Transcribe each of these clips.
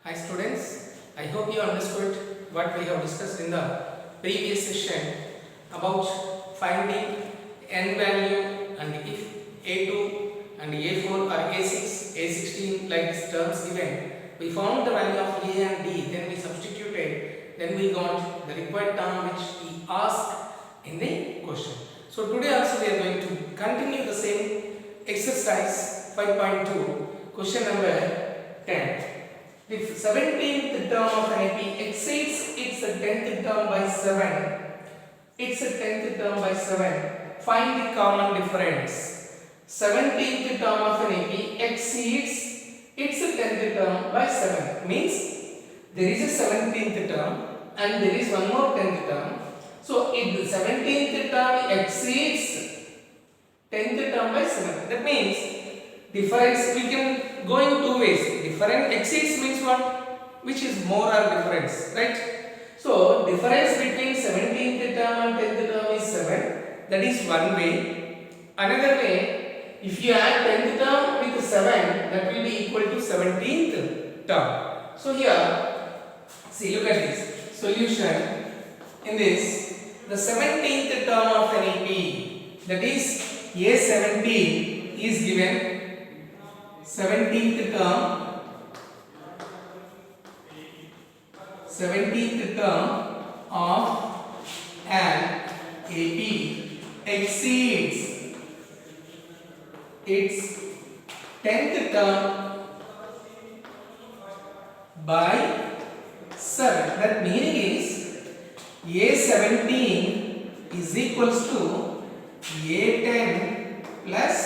Hi students, I hope you understood what we have discussed in the previous session about finding n value, and if a2 and a4 or a6, a16 like these terms given, we found the value of a and d, then we substituted, then we got the required term which we asked in the question. So today also we are going to continue the same exercise 5.2, question number 10. If 17th term of an AP exceeds its 10th term by 7, find the common difference. 17th term of an AP exceeds its 10th term by 7. Means there is a 17th term and there is one more 10th term. So if the 17th term exceeds 10th term by 7, that means difference we can go in two ways. Difference exceeds means what? Which is more or difference, right? So difference between 17th term and 10th term is 7. That is one way. Another way, if you add 10th term with 7, that will be equal to 17th term. So here, see, look at this solution. In this, the 17th term of an AP, that is A17, is given. 17th term of an AP exceeds its 10th term by 7. That meaning is A17 is equals to A10 plus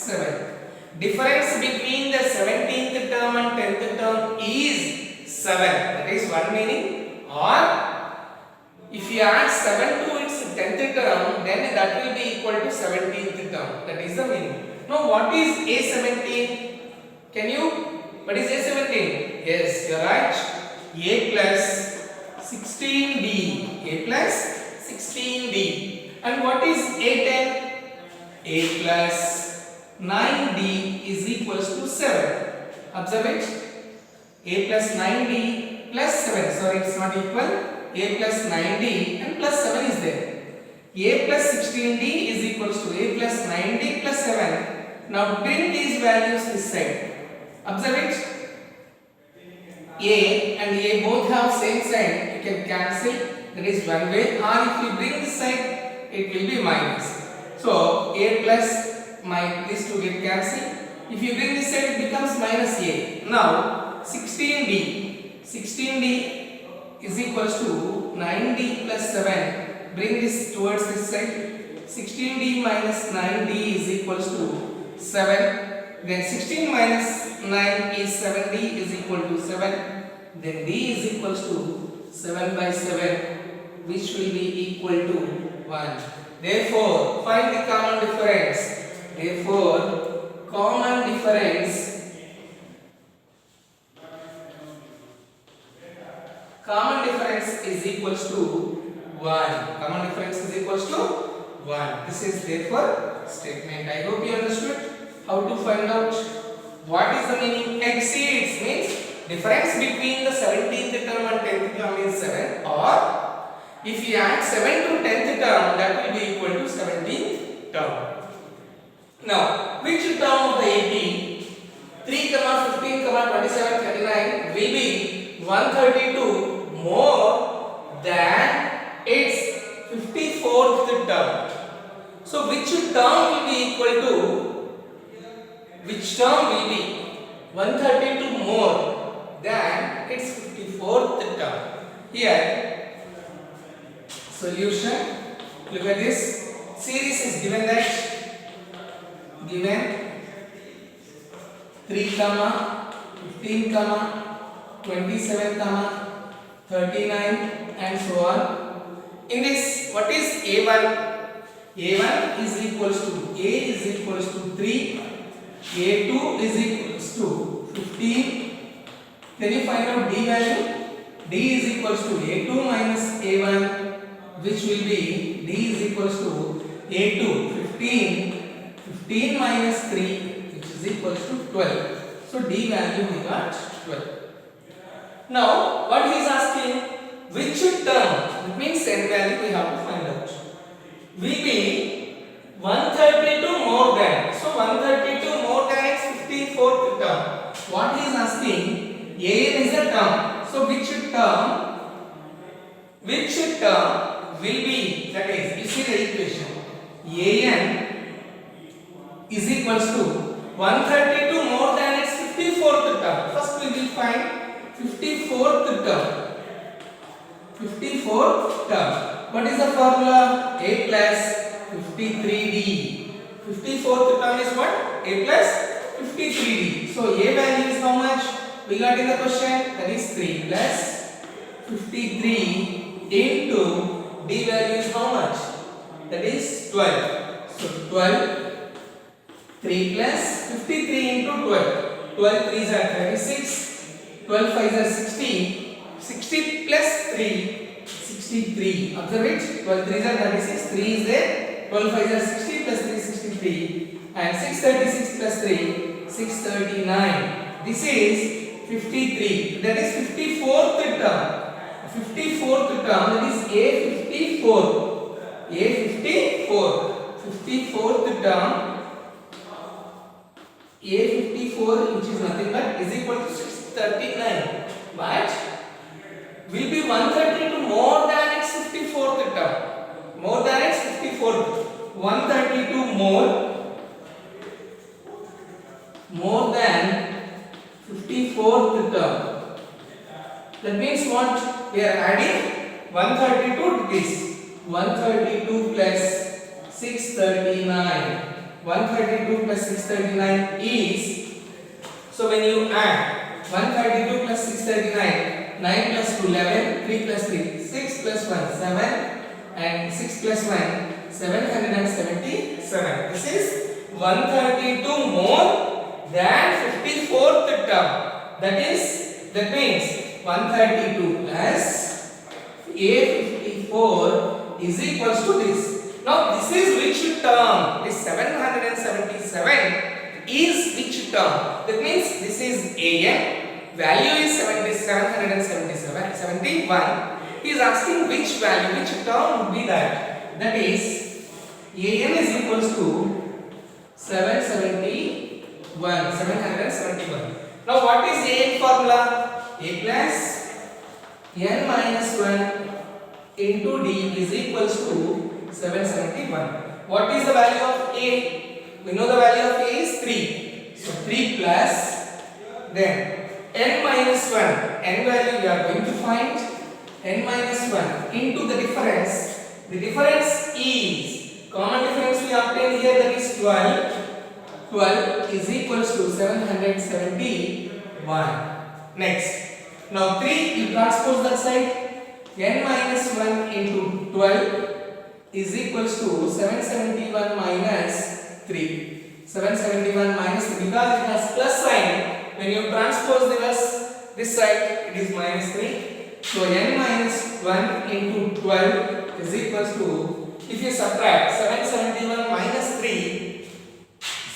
7. Difference between the 17th term and 10th term is 7. That is one meaning. Or if you add 7 to its 10th term, then that will be equal to 17th term. That is the meaning. Now what is A17? Can you? What is A17? Yes, you are right. A plus 16D. A plus 16D. And what is A10? A plus 9D is equals to 7. Observe it. A plus 9D plus 7. Sorry, it's not equal. A plus 9D and plus 7 is there. A plus 16D is equals to A plus 9D plus 7. Now bring these values this side. Observe it. A and A both have same sign. You can cancel. That is one way. Or if you bring this side, it will be minus. So A plus these two get cancelled. If you bring this side, it becomes minus A. Now 16D is equals to 9D plus 7. Bring this towards this side. 16D minus 9D is equals to 7. Then 16 minus 9 is 7D is equal to 7. Then D is equals to 7 by 7, which will be equal to 1. Therefore, find the common difference. Therefore, common difference is equals to 1. Common difference is equals to 1. This is therefore statement. I hope you understood how to find out what is the meaning. Exceeds means difference between the 17th term and 10th term is 7, or if you add 7 to 10th term, that will be equal to 17th term. Now, which term of the AP 3, 15, 27, 39 will be 132 more than its 54th term? So, which term will be equal to, which term will be 132 more than its 54th term? Here, solution, look at this, series is given that, given 3, 15, 27, 39 and so on. In this, what is A1? A1 is equals to, A is equals to 3, A2 is equals to 15. Then you find out D value. D is equals to A2 minus A1, which will be, D is equals to A2, 15 minus 3, which is equals to 12. So D value we got 12. Now what he is asking, which term, it means n value we have to find out, will be 132 more than, so 132 more than its 54th term. What he is asking, an is a term, so which term will be, that is, you see the equation, an is equals to 132 more than its 54th term. First we will find 54th term. 54th term. What is the formula? A plus 53d. 54th term is what? A plus 53d. So A value is how much? We got in the question. That is 3 plus 53 into D value is how much? That is 12. So 12. 3 plus 53 into 12. 12 3s are 36. 12 5s are 60. 60 plus 3. 63. Observe it. 12 3s are 36. 3 is there. 12 5s are 60 plus 3 63. And 636 plus 3 639. This is 53. That is 54th term. 54th term, that is A54. A54. 54th term. A54, which is nothing but is equal to 639. But will be 132 more than its 54th term. More than its 54th. 132 more than 54th term. That means what? We are adding 132 to this. 132 plus 639. 132 plus 639 is, so when you add 132 plus 639, 9 plus 2 11, 3 plus 3 6 plus 1 7, and 6 plus 1 777. This is 132 more than 54th term. That means 132 plus A54 is equals to this. Now this is which term? This 777 is which term? That means this is an, value is 777, 71. He is asking which value, which term would be that? That is an is equals to 771. Now what is an formula? A plus n minus 1 into d is equals to 771. What is the value of A? We know the value of A is 3. So 3 plus, then n minus 1. N value we are going to find. N minus 1 into the difference. The difference is, common difference we obtain here, that is 12. 12 is equals to 771. Next. Now 3, you transpose that side. N minus 1 into 12 is equals to 771 minus 3. 771 minus 3, because it has plus sign. When you transpose this side, it is minus 3. So n minus 1 into 12 is equals to, if you subtract 771 minus 3,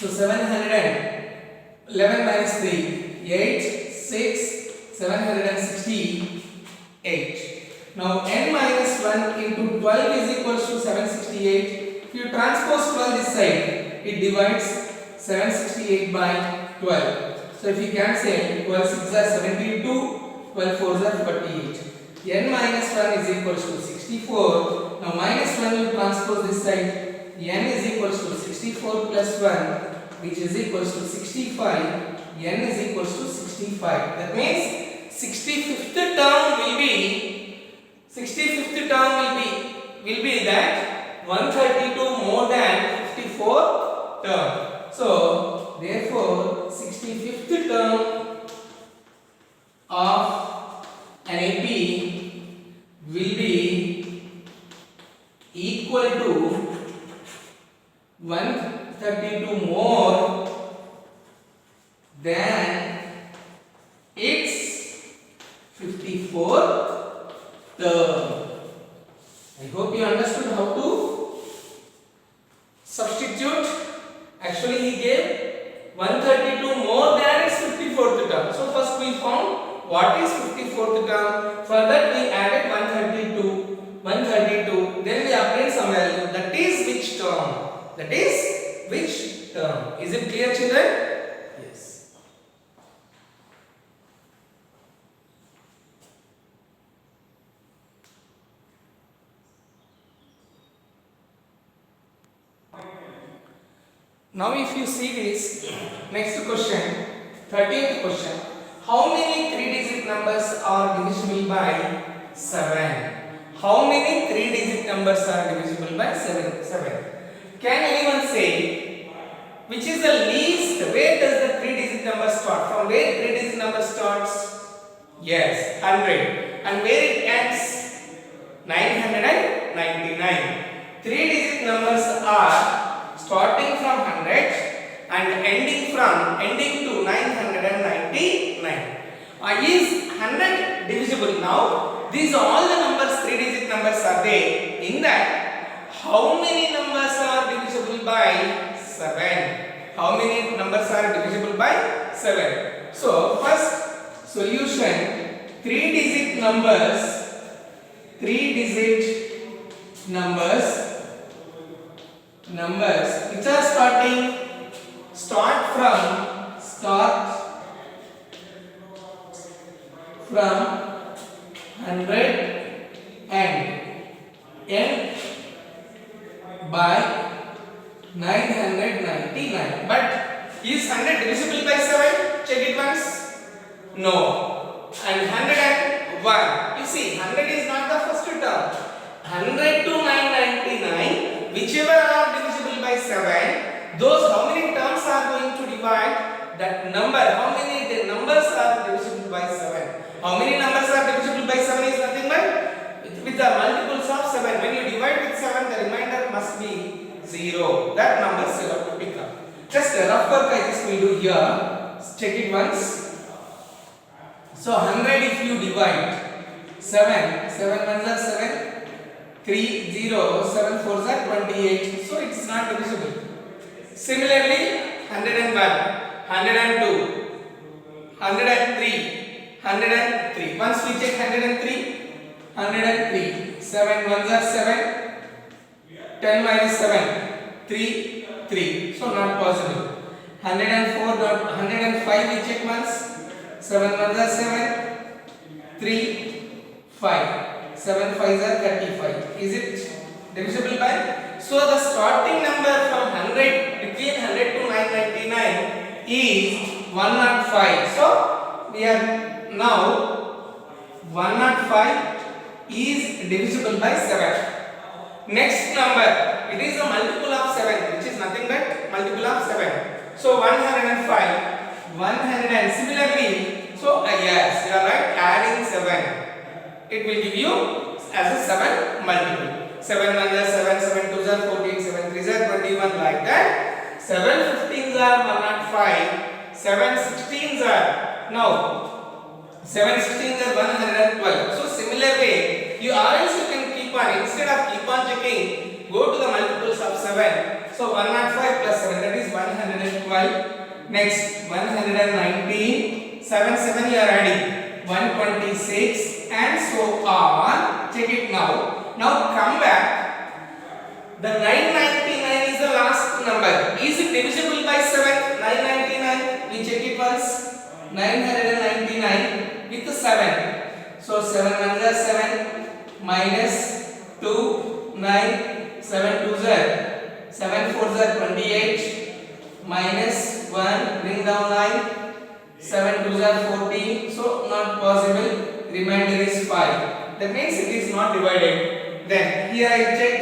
so 711 minus 3, 8, 6, 768. Now n minus 1 into 12 is equals to 768. If you transpose 12 this side, it divides 768 by 12. So if you cancel, 12 6 are 72, 12 4 are 48. N minus 1 is equals to 64. Now minus 1 you transpose this side. N is equals to 64 plus 1, which is equals to 65. N is equals to 65. That means 65th term will be that 132 more than 54 term. So therefore 65th term of an AP will be equal to 132 more than its 54th term. I hope you understood how to substitute. Actually he gave 132 more than its 54th term. So first we found what is 54th term? For that we added 132, then we obtained some value. That is which term? That is which term? Is it clear, children? Yes. Now if you see this next question, 13th question, how many 3-digit numbers are divisible by 7? How many 3-digit numbers are divisible by 7? Can anyone say which is the least? Where does the 3-digit number start? From where 3-digit number starts? Yes, 100. And where it ends? 999. 3-digit numbers are starting from 100 and ending to 999. Is 100 divisible? Now these all the numbers, 3-digit numbers are there. In that, how many numbers are divisible by 7? How many numbers are divisible by 7? So first solution, 3-digit numbers which are start from 100 and end by 999. But is 100 divisible by 7? Check it once. No. And 101. You see, 100 is not the first term. 100 to 999, whichever are divisible by 7, those how many terms are going to divide that number? How many numbers are divisible by 7? How many numbers are divisible by 7 is nothing but with the multiples of 7. When you divide with 7, the remainder must be 0. That numbers you have to pick up. Just a rough work I just will do here. Check it once. So 100 if you divide 7 ones are 7. 3 0 7 4s are 28, so it is not divisible. Similarly 101, 102, 103, 103. Once we check 103, 7 ones are 7, 10 minus 7, 3, 3, so not possible. 104, 105 we check once, 7 ones are 7, 3, 5. 7 5s are 35. Is it divisible by? So the starting number from 100 between 100 to 999 is 105. So we are now 105 is divisible by 7. Next number, it is a multiple of 7, which is nothing but multiple of 7. So 105, 100. Similarly, so yes, you are right, adding 7. It will give you as a 7 multiple. 7 1s are 7, 7 2s are 14, 7 3s are 21, like that. 7 15s are 105, 7 16s are, now 7 16s are 112. So similar way, you also can keep on, instead of keep on checking, go to the multiples of 7. So 105 plus 7, that is 112. Next 119, 7 7 you are adding 126. And so on. Check it now. Now come back. The 999 is the last number. Is it divisible by 7? 999. We check it once. 999 with 7. So 7 ones are 7 minus 2 9 7 2s are 7 4s are 28 minus 1 bring down 9 7 2s are 14. So not possible. Remainder is 5. That means it is not divided. Then here I check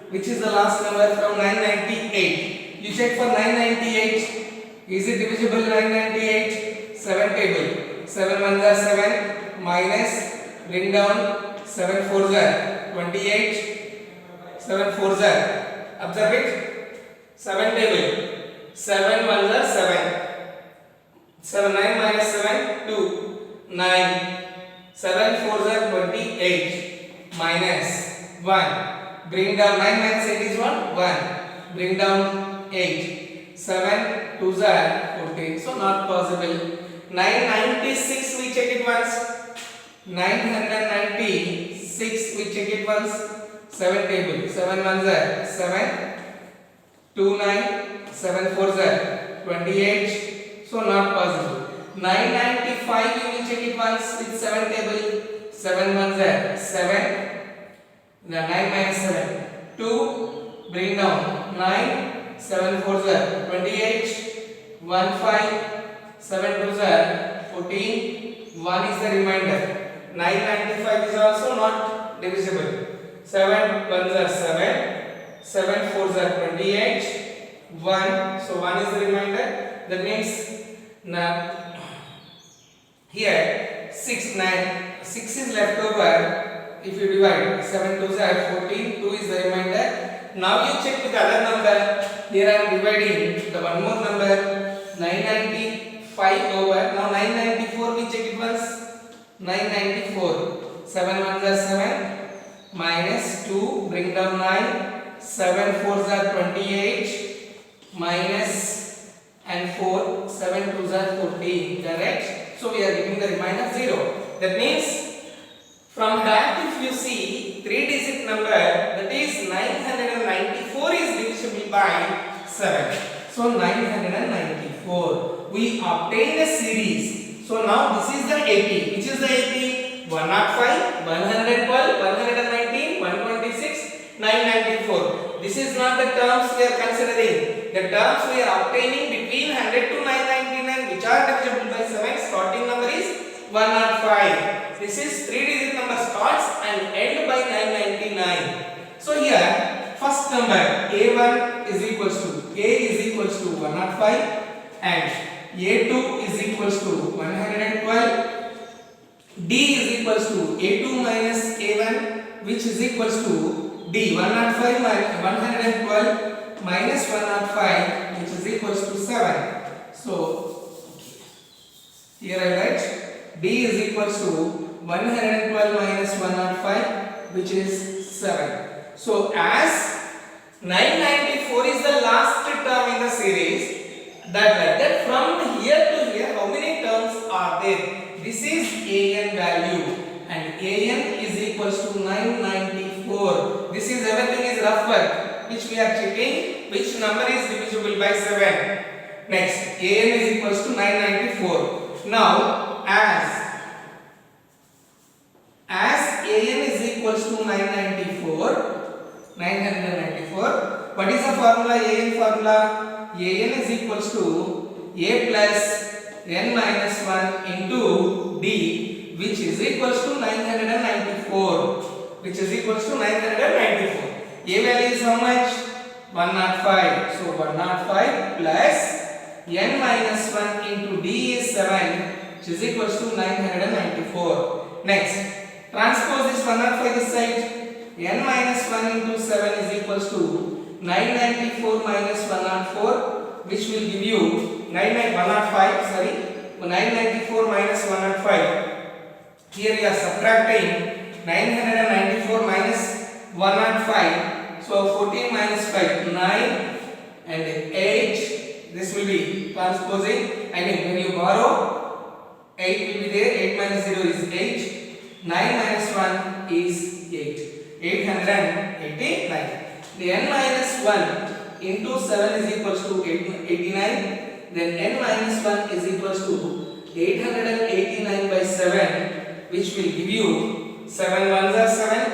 which is the last number from 998. You check for 998. Is it divisible 998? 7 table. 7 ones are 7 minus bring down 7 4s are 28. 7 4s are, observe it, 7 table. 7 ones are 7. 7 9 minus 7 2. 9 7 4s are 28 minus 1 bring down 9 minus 8 is 1 bring down 8 7 2s are 14, so not possible. 996 we check it once. 996 we check it once. 7 table. 7 ones are 7. 2 9. 7 fours are 28. So not possible. 995 you will check it once with 7 table. 7 ones are 7. The 9 minus 7. 2. Bring down 9. 7 fours are 28. 1 5. 7 twos are 14. 1 is the remainder. 995 is also not divisible. 7 ones are 7. 7 fours are 28. 1. So 1 is the remainder. That means now here 6 9 6 is left over. If you divide 7 twos are 14. 2 is the remainder. Now you check with the other number. Here I am dividing the one more number. 995 over. Now 994 we check it once. 994. 7 ones are 7. Minus 2. Bring down 9. 7 fours are 28. Minus and 4. 7 twos are 14. Correct? So we are getting the remainder 0. That means from that if you see 3 digit number, that is 994 is divisible by 7. So 994. We obtain the series. So now this is the AP. Which is the AP? 105, 112, 119, 126, 994. This is not the terms we are considering. The terms we are obtaining between 100 to 999 which are divisible by 7. Starting number is 105. This is 3 digit number starts and end by 999. So here first number A1 is equals to A is equals to 105 and A2 is equals to 112. D is equals to A2 minus A1 which is equals to D 105 minus 112 minus 105 which is equals to 7. So here I write D is equals to 112 minus 105 which is 7. So as 994 is the last term in the series, that from here to here how many terms are there? This is AN value and AN is equals to 994. This is everything is rough work which we are checking which number is divisible by 7. Next AN is equals to 994. Now as AN is equals to 994, what is the formula? AN formula? AN is equals to A plus n minus 1 into D which is equals to 994. Which is equals to 994. A value is how much? 105. So 105 plus n minus 1 into D is 7 which is equals to 994. Next transpose this 105 this side. N minus 1 into 7 is equals to 994 minus 104 which will give you 994 minus 105. Here we are subtracting 994 minus 105. So 14 minus 5 9 and 8. This will be transposing. I mean when you borrow 8 will be there. 8 minus 0 is 8. 9 minus 1 is 8. 889. The n minus 1 into 7 is equals to 89. Then n minus 1 is equals to 889 by 7 which will give you 7 ones are 7,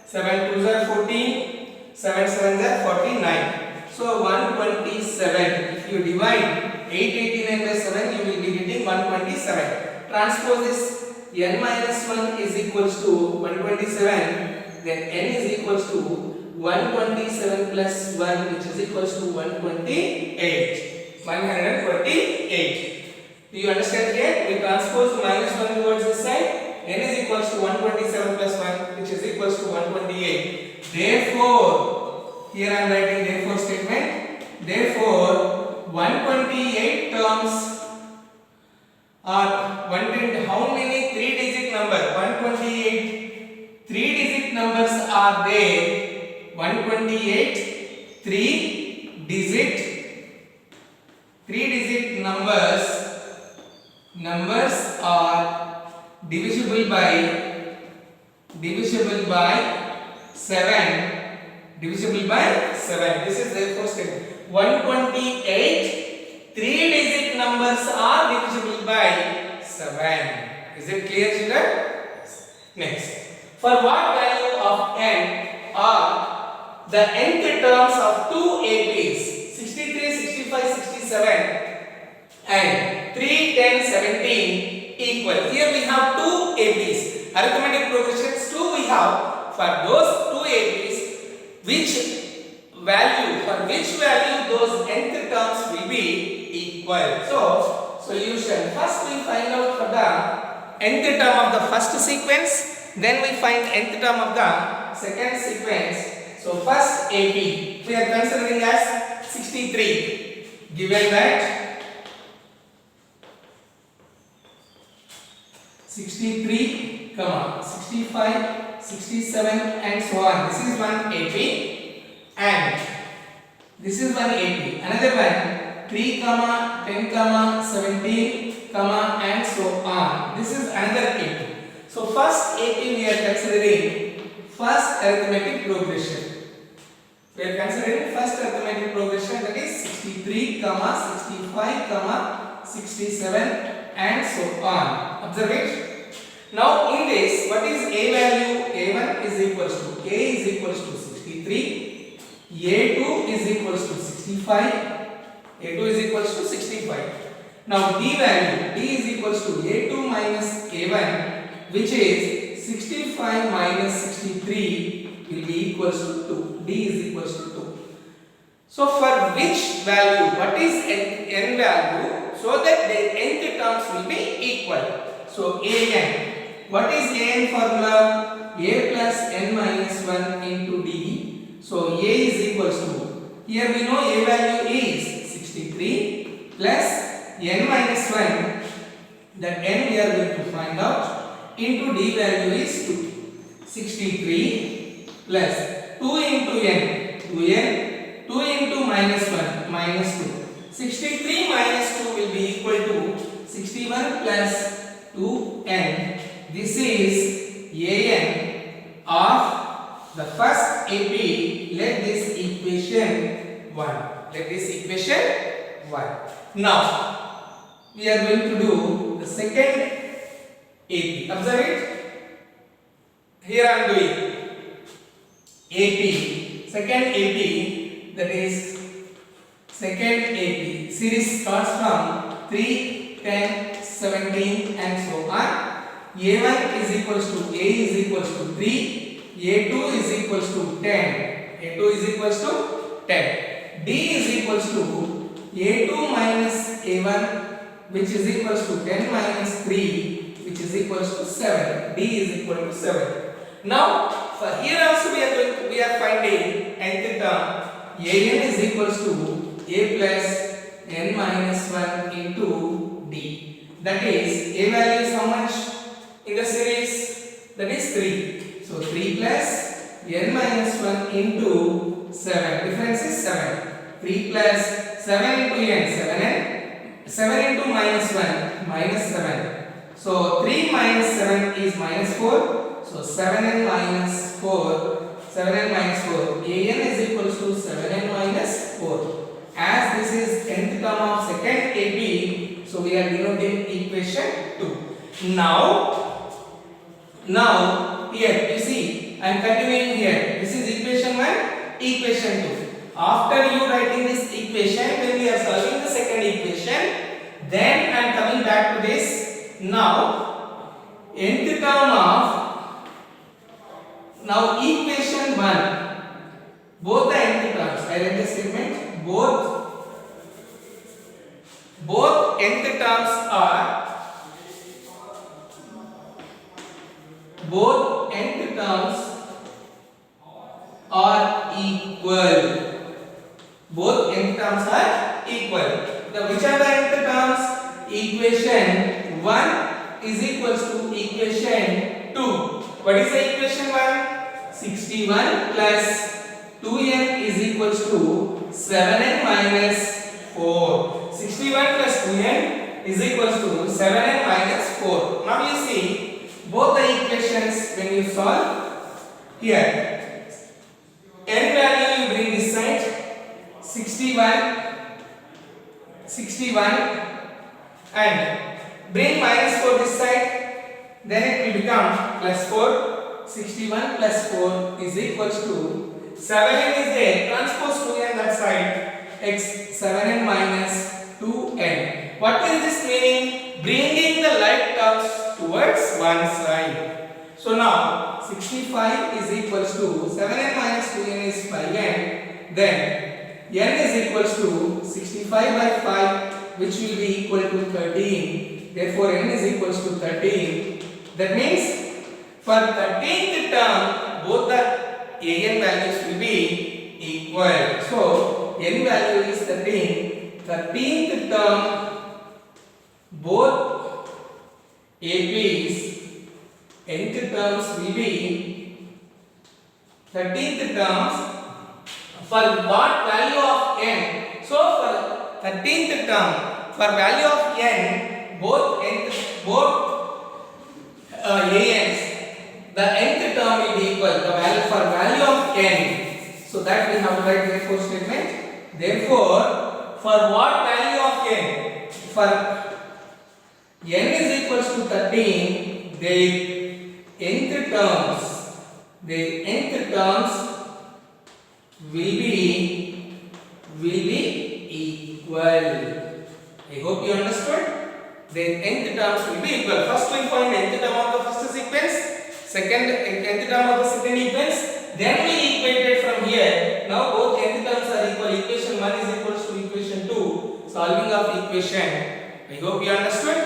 7 twos are 14, 7 sevens are 49. So 127. If you divide 889 by 7 you will be getting 127. Transpose this n minus 1 is equals to 127. Then n is equals to 127 plus 1 which is equals to 128. 128. Do you understand here? We transpose minus 1 towards this side. N is equals to 127 plus 1 which is equals to 128. Therefore, here I am writing therefore statement. Therefore, 128 terms are wanted. How many 3-digit number? 128. 3-digit numbers are there. 128 3-digit numbers numbers are divisible by 7, divisible by 7. This is therefore stated. 128 3-digit numbers are divisible by 7. Is it clear, children? Next, for what value of n are the nth terms of two APs 63, 65, 67 and 3, 10, 17 equal? Here we have two APs. Arithmetic progressions 2 we have. For those two APs, which value those nth terms will be equal? So, solution. First we find out for the nth term of the first sequence, then we find nth term of the second sequence. So first AP we are considering as 63. Given that 63, 65, 67 and so on. This is one AP and this is one AP. Another one 3, 10, 17, and so on. This is another AP. So first AP we are considering first arithmetic progression. We are considering first arithmetic progression, that is 63, 65, 67 and so on. Observe it. Now in this, what is A value? A1 is equals to 63, A2 is equals to 65, Now D value, D is equals to A2 minus A1, which is 65 minus 63 will be equals to 2. D is equals to 2. So for which value, what is n value, so that the nth terms will be equal? So an, what is an formula? A plus n minus 1 into D. So A is equals to, here we know A value is 63 plus n minus 1, that n we are going to find out, into D value is 2. 63 plus 2 into n, 2n, 2 into minus 1, minus 2. 63 minus 2 will be equal to 61 plus 2n. This is an of the first AP. Let this equation 1. Now we are going to do the second AP. Observe it. Here I am doing AP, second AP, that is second AP. Series starts from 3, 10, 17 and so on. A1 is equals to, A is equals to 3, A2 is equals to 10, D is equals to A2 minus A1, which is equals to 10 minus 3, which is equals to 7. D is equal to 7. Now for here also we are finding nth term. An is equals to A plus n minus 1 into D. That is, A value is how much in the series? That is 3. So 3 plus n minus 1 into 7. Difference is 7. 3 plus 7 into n, 7 into minus 1, minus 7. So 3 minus 7 is minus 4. So 7n minus 4. An is equals to 7n minus 4. As this is nth term of second AP, so we are denoting equation 2. Now here you see I am continuing here. This is equation 1, equation 2. After you writing this equation, when we are solving the second equation, then I am coming back to this. Now nth term of equation 1, both the nth terms, I write the statement, both nth terms are equal. Both nth terms are equal. Now which are the nth terms? Equation 1 is equals to equation 2. What is the equation 1? 61 plus 2n is equals to 7n minus 4. 61 plus 2n is equals to 7n minus 4. Now you see both the equations when you solve here. N value you bring this side 61 and bring minus 4 this side, then it will become plus 4. 61 plus 4 is equals to 7n is there, transpose 2n that side, x 7n minus 2n. What is this meaning? Bringing the like terms towards one side. So now 65 is equals to 7n minus 2n is 5n, then n is equals to 65 by 5, which will be equal to 13. Therefore n is equals to 13. That means for 13th term both the an values will be equal. So n value is 13. 13th term both AP's nth terms will be 13th terms for what value of n. So for 13th term for value of n both ANs, the nth term will be equal the value for value of n. So that we have to write therefore statement. Therefore for what value of n, for n is equals to 13, their nth terms will be equal. I hope you understood. Their nth terms will be equal. First we find nth term of the first sequence, second nth term of the second sequence, then we equate it from here. Now both nth terms are equal. Equation 1 is equals to equation 2. Solving of equation. I hope you understood.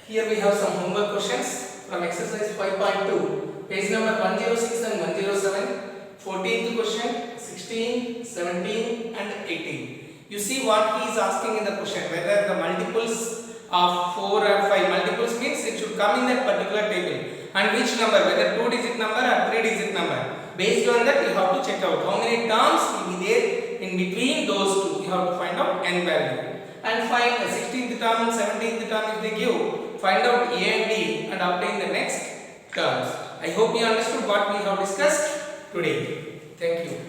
Here we have some homework questions from exercise 5.2, page number 106 and 107, 14th question, 16, 17 and 18. You see what he is asking in the question, whether the multiples of 4 or 5 multiples means it should come in that particular table, and which number, whether 2-digit number or 3-digit number. Based on that you have to check out how many terms will be there in between those two. You have to find out n value and find the 16th term and 17th term if they give. Find out A and D and obtain the next terms. I hope you understood what we have discussed today. Thank you.